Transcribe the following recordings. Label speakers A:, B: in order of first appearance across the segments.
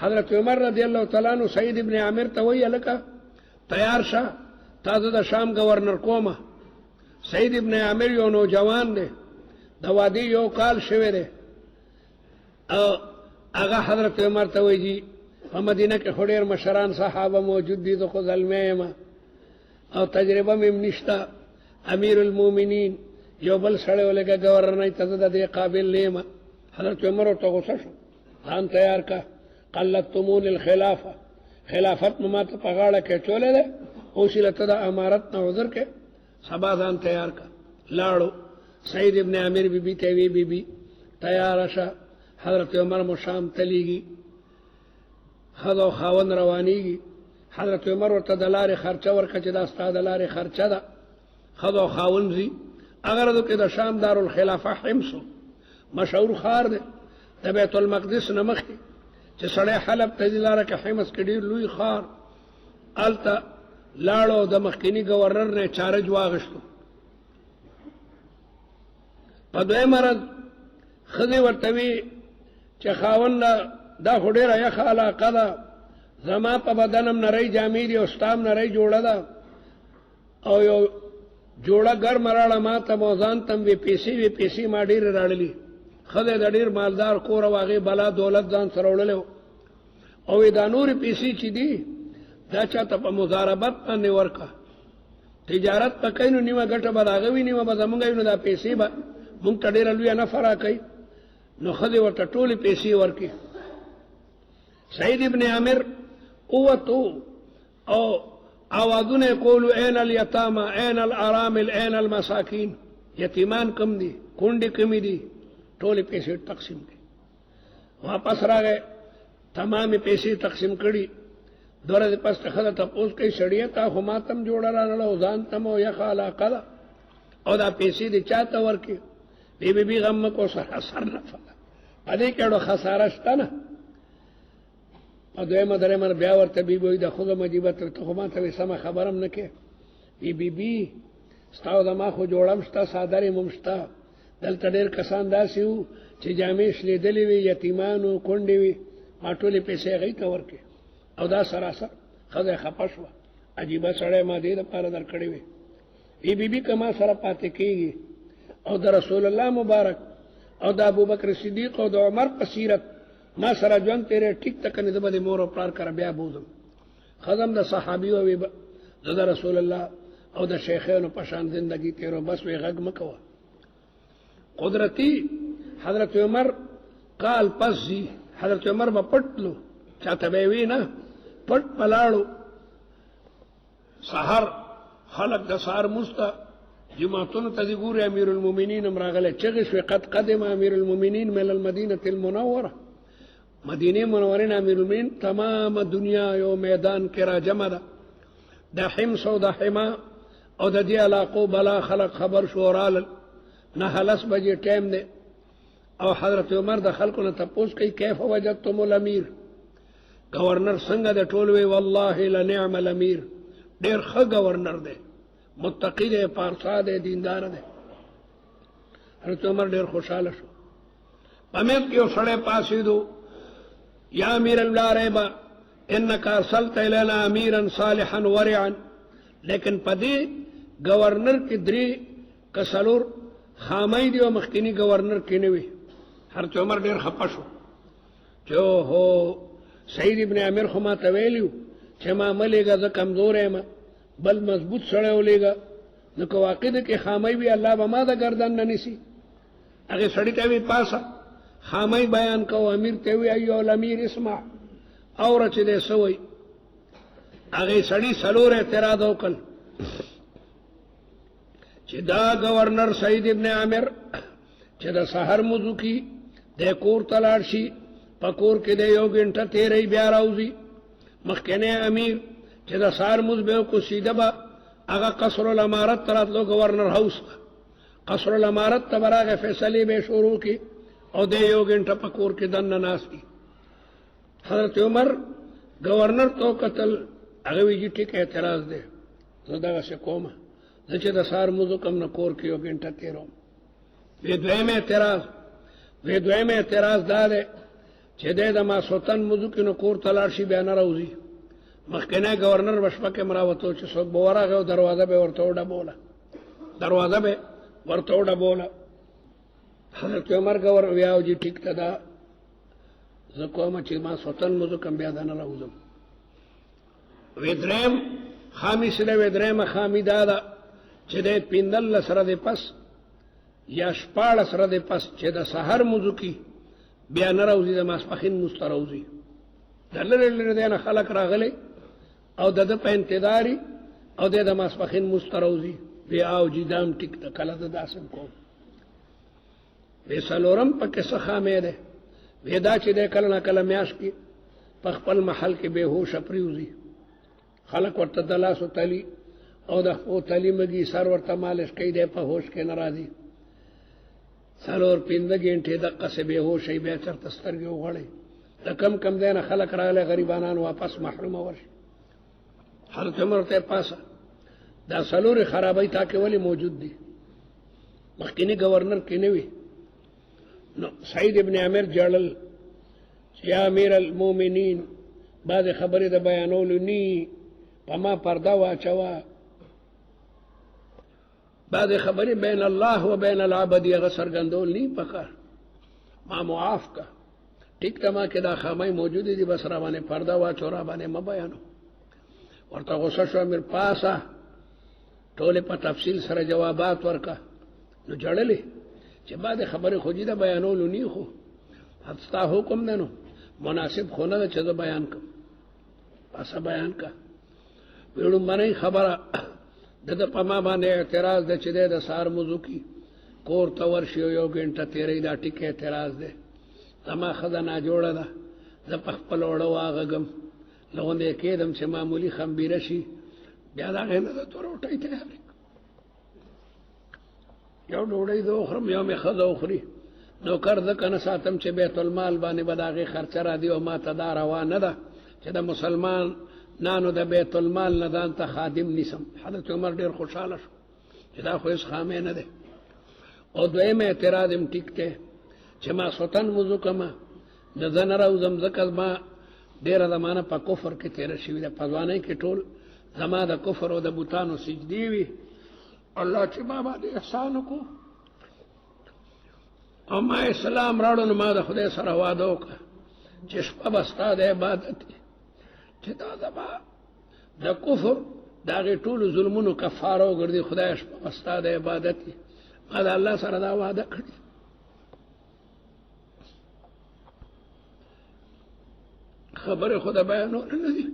A: حضرت عمر رضی اللہ تعالیٰ عنہ سعید ابن عامر ته وی الکا تیار شه تازه د شام گورنر کومه. سعید ابن عامر یو نوجوان دی د وادي یو کال شوی دی او هغه حضرت عمر ته وی جی په مدینه کې خو ډېر مشران صحابه موجود دي زه خو زلمی یم او تجربه مې نشته امیر المؤمنین یو بل سړی ولګه گورنر ته زه د دې قابل نه یم. حضرت عمر ورته غوسه شو ځان تیار کا قلتمون الخلافه خلافت مو ماته په غاړه کې چولې ده اوس له ته د امارت نه عذر کې سبا ځان تیار کا لاړو. سعید ابن عامر بی بی ته وی بی بی تیار شه حضرت عمر مو شام تلیږي خدو خاون روانيږي. حضرت عمر ورته د لارې خرچه ورکړه چې دا ستا د لارې خرچه ده خدو خاون زی اگر دو کې د شام دارالخلافه حمص مشهور ښار دی د بیت المقدس نه مخکې چې سړی حلب ته ځي لاره کې حمص کې ډېر لوی ښار هلته لاړو د مخکیني ګورنر نه چارج واغشتو. په دویمه ورځ ښځې ورته وي چې خاوند دا خو ډېره یخه علاقه ده زما په بدنم نری جامې دي او ستا هم نری جوړه ده او یو جوړه ګرمه راړه ما ته موزان تم وي پیسې ما ډېرې راړلي ښځې د ډېر مالدار کور او هغې بلا دولت ځان سره وړلی او دا نورې پیسې چې دي دا چاته په مضاربت باندې ورکه تجارت په کوي نو نیمه ګټه به د هغه وي نیمه به زمونږ وي نو دا پیسې به مونږ ته ډېره لویه نفع راکوي نو ښځې ورته ټولې پیسې ورکړي. سعید ابن عامر قوتو او آوازونه کولو این الیتاما این الارامل این المساکین یتیمان کم دي کونډې کمی دي ټولې پیسې تقسیم کړي. واپس راغی تمامې پیسې تقسیم کړي. دوه ورځې پس ښځه تپوس کوي سړیه تا خو ما ته هم جوړه رانړه او ځان ته مو یخه علاقه ده او دا پیسې دې چا ته ورکړي بی بی غم مه کو سره سر نفع ده په دې کې اړو خساره شته نه. په دویمه درېیمه بیا ورته بي بي وایي د ښځو مجیبه ته خو ما ته وایي سمه خبره هم نه کوې بی بي ستا او زما خو جوړه هم شته څادر یې هم شته دلته ډېر کسان داسې وو چې جامې شلېدلې وي یتیمان وو کونډې وي ما ټولې پیسې هغوی ته ورکړې او دا سراسر ښځه خفه شوه عجیبه سړی ما دې دپاره درکړې وې بی بي که ما سره پاتې کېږي او د رسول الله مبارک او د ابوبکر صدیق او د عمر په سیرت ما سره ژوند تیرې ټیک ته کنې زه به د مور او پلار کره بیا بوځم. ښځه هم د صحابي ووي زه د رسول الله او د شیخانو په شان زندګي تیرو بس وی غږ مه کوه. قدرتی حضرت عمر قال پس زی حضرت عمر به پټ تلو چاته به یې وي نه پټ به لاړو. سحر خلق د سهار مونځ ته جماعتونو ته دې ګوري امیر المؤمنین هم راغلی چغې شوې قد قدم امیر المؤمنین من المدینة المنوره مدینه منورې نه امیر المؤمنین تمام دنیا یو میدان کې را جمع ده د حمص او د حما او د دې علاقو بلا خلق خبر شو رالل 9:30 بجې ټایم دی او حضرت عمر د خلکو نه تپوس کوي کیف وجدتم الامیر گورنر څنګه د ټول وی والله لنعم الامیر ډېر ښه گورنر دی متقی دی پارسا دی دیندار دی. حضرت عمر ډېر خوشحاله شو. په منځ کې یو سړی پاڅېدو یا امیر الله ریبه انک ارسلت الینا امیرا صالحا ورعا لیکن په دې گورنر کې درې که څلور خامۍ دي او مخکینی گورنر کې نه وي. حضرت عمر ډېر خفه شو چې هو سعید ابن عامر خو ما ته ویلي چې ما مه لېږه زه کمزوری یم بل مضبوط سړی ولېږه نو که واقع ده کې خامۍ وي الله به ما د ګردن نه نیسي. هغې سړي ته وی پاسه خامۍ بیان کو امیر ته وی ایو الامیر اسمع اوره چې دی څه وایي. هغې سړي څلور اعتراض وکړل چې دا گورنر سعید ابن عامر چې د سحر مونځ وکړي دی کور ته لاړ شي په کور کې دی یو ګنټه تېروي بیا راوځي. مخکنی امیر چې د سحر مونځ به وکړو سیده به هغه قصر الامارت ته راتلو گورنر هاوس ته قصر الامارت ته به راغی فیصلې به یې شروع کړي او دی یو ګنټه په کور کې دننه ناست وي. حضرت عمر گورنر ته وکتل هغه وایي ټیک اعتراض دی زه دغسې کومه زه چې د سهار مونځ وکړم نه کور کې یو ګنټه تېروم. دویم اعتراض دا دی چې د ماسوتن موضوع کې نو کور تلاړ شي بیا نه راوځي مخکنه گورنر بشپا کې مراوتو چې څوک بورغه دروازه به ورته وډبوله حضرت عمر گور ویاو جی ٹھیک تدا زکوما چې ما سوتن موضوع کم بیا نه راوځم ودرم خامس له ودرم خامی دادا چې د پیندل سره د پس یا شپاړ سره د پس چې د سحر موضوع کی بیا نه راوځي د ماسپخین مستروزي دلل نه خلق راغلي او د په انتظاری او د ماسپخین مستروزي بیا او جدام ټیک ته کله د داسم کو وسلورم پکې څه خامې ده ودا چې د کله نه کله میاش کی په خپل محل کې به هوش پریوزي خلق ورته دلاسو تلی او د او تلی مګي سر ورته مالش کوي د په هوش کې ناراضي سلور پیند غنټه د قصه به هوش ای به چرته سترګې وغړي د کم دینه خلق راغله غریبانان واپس محروم ورشي حضرت عمر ته پاسه دا سلور خرابای تا کې ولی موجود دي مخکینی گورنر کې نه وي نو سعید ابن عامر جړل یا امیر المؤمنین بعد خبره د بیانولو نی پما پردا واچوا بعد خبره بین الله و بین العبد یې غسرګندول نی پکار ما معاف کا ټیک تما کې دا خامای موجود دي بس را باندې پردا واچو را باندې ما بیانو ورته غوسه شو امیر پاسه ټول په تفصیل سره جوابات ورکا نو جړلې چې بعد خبره خوجی دا بیانولو نی خو حتی حکم دنو مناسب خونه چې دا بیان کوم پاسه بیان کا ویړو باندې خبره د پما باندې اعتراض د چې د سار موضوع کی کور تور شیو یو غنټه تیرې دا ټیکه اعتراض ده تما خزانه جوړه ده د خپل وړو واغم لغونه کېدم چې معمولی خمبيره شي بیا دا غنه د تروټي ته یو ډوړې دو خرم یو می خزه اخري نو کړه کنه ساتم چې بیت المال باندې بداغه خرچ را دی او ما تدار روانه ده چې د مسلمان نانو د بیت المال نه دان ته خادم نسم حضرت عمر ډیر خوشاله شو چې دا خو هیڅ خامه نه ده او دویم اعتراض هم ټیک ته چې ما سوتن موضوع کما د زنه راو زمزکل ما ډیر زمانه په کفر کې تیر شوی د پځوانۍ کې ټول زما د کفر او د بوتانو سجدي وي الله چې ما باندې احسان کو او ما اسلام راړو نو ما د خدای سره وعده وکړه چې شپه بستا د عبادت چې دا زما د کفر دا ټول ظلمونو کفاره وګرځي خدای شپه بستا د عبادت ما د الله سره دا وعده کړی خبره خدا بیانول نه دي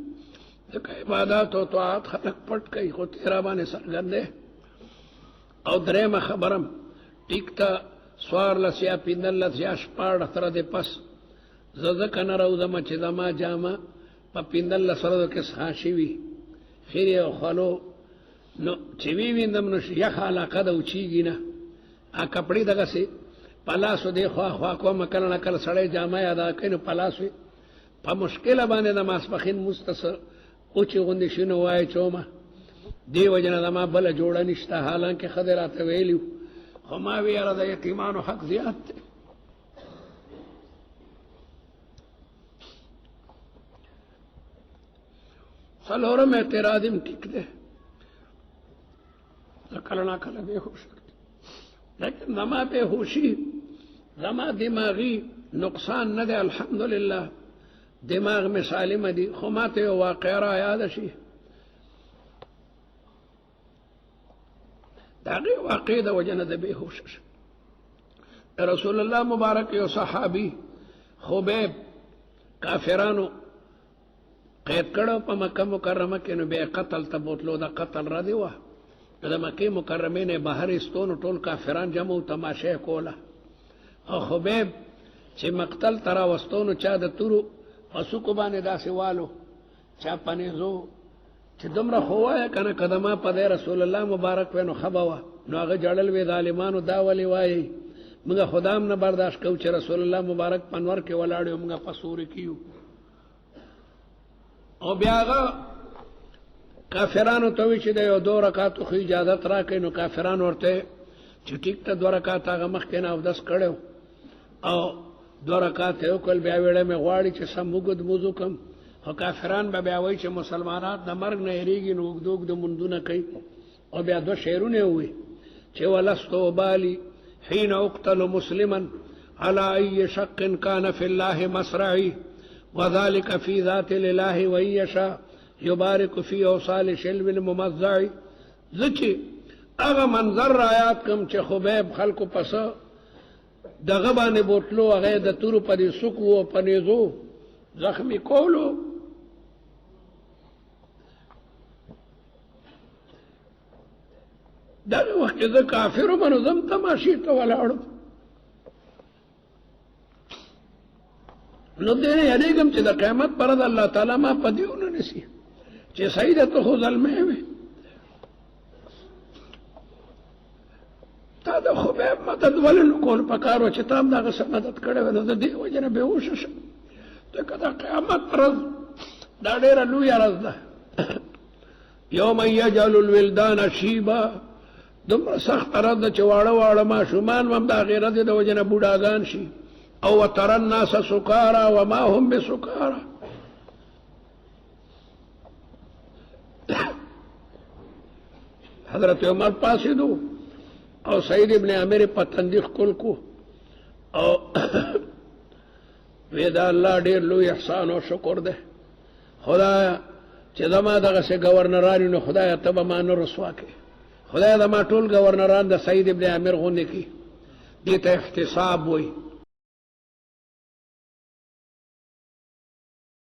A: ځکه عبادت او طاعت خلق پټ کوي خو تیرا باندې سرګندې او درېمه خبرم ټیک تا سوار لسیا پیندل لسیا شپاړ تر دې پس زده کنه راوځم چې زما جامه په پیندل لسره کې خاصي وي خیر او خلو نو چې وی ویندم نو یخ علاقه د اوچیږي نه ا کپڑے دغه سي پلاسو دی خوا کوم کله نه کله سړی جامه ادا کینو پلاسو په مشکله باندې د ماسپخین مستصر او چې غوندې شنو وای چوما دی وجنه د ما بل جوړه نشته حالانکه خضرات ویلو خو ما ویره د یتیمانو حق زیات دی څلورم اعتراضم ټیک دی کله نه کله به هوش لیکن زما به هوشي زما دماغي نقصان نه دی الحمدلله دماغ میں سالم دی خو ماته واقع را یاد شي داغه واقع د وجنه د به هوش رسول الله مبارک یو صحابي خبیب کافرانو قید کړه په مکه مکرمه کې نو به قتل ته بوتلو دا قتل را دی و د مکه مکرمه نه بهر استون ټول کافران جمع او تماشه کوله او خبیب چې مقتل ترا وستونو چا د تورو پسو کو باندې داسې والو چا پنه زو چې دومره خوای کنه قدمه په رسول الله مبارک ونه خبوا نو هغه جړل وی ظالمانو دا ولي وای موږ خدام نه برداشت کو چې رسول الله مبارک پنور کې ولاړو موږ پسور کیو او بیاغه کافرانو ته چې د یو دو رکعاتو خو اجازه ترا کینو کافرانو ورته چې ټیک ته 2 رکعات هغه مخ کې نه او 10 کړو او دو رکعات وکړل بیا ویړه مې غواړي چې سم وګد موضوع کم خو کافران به بیا وایي چې مسلمانات د مرګ نه هېرېږي نو اوږد اوږد مونځونه کوي او بیا دوه شعرونه ووایي چې ولست ابالي حين اقتل مسلما على اي شق كان في الله مصرعي وذلك في ذات الاله وان يشاء يبارك في اوصال شلو الممزع ځکه هغه منظر آیات کم چې خبیب خلکو پس دغه باندې بوتلو هغه د تورو په دې سکو او پنيزو زخمی کولو دغه وخت زه کافرو باندې زم تماشې ته ولاړم نو دې یادېږم چې د قیامت پر د الله تعالی ما په دیونه نسی چې سیده ته خو ظلمې وي تا د خبیب مدد ولې نه کول پکار و چې تا هم دغه څه مدد کړی وی نو د دې وجې نه بېهوشه شم ځکه د قیامت ورځ دا ډېره لویه ورځ ده یوم یجعل الولدان شیبا دومره سخت ورځ ده چې واړه واړه ماشومان هم د هغې ورځې د وجې نه بوډاګان شي او وترى الناس سکارا وما هم بسکارا حضرت عمر پاسېدو او سعید ابن عامر په تندي ښکل کو او وی دا الله ډېر لوی احسان او شکر ده خدایا چې زما دغسې ګورنران نو خدایا ته به ما نه رسوا کړې خدایا زما ټول ګورنران د سعید ابن عامر غوندې کړي دې ته احتساب وایي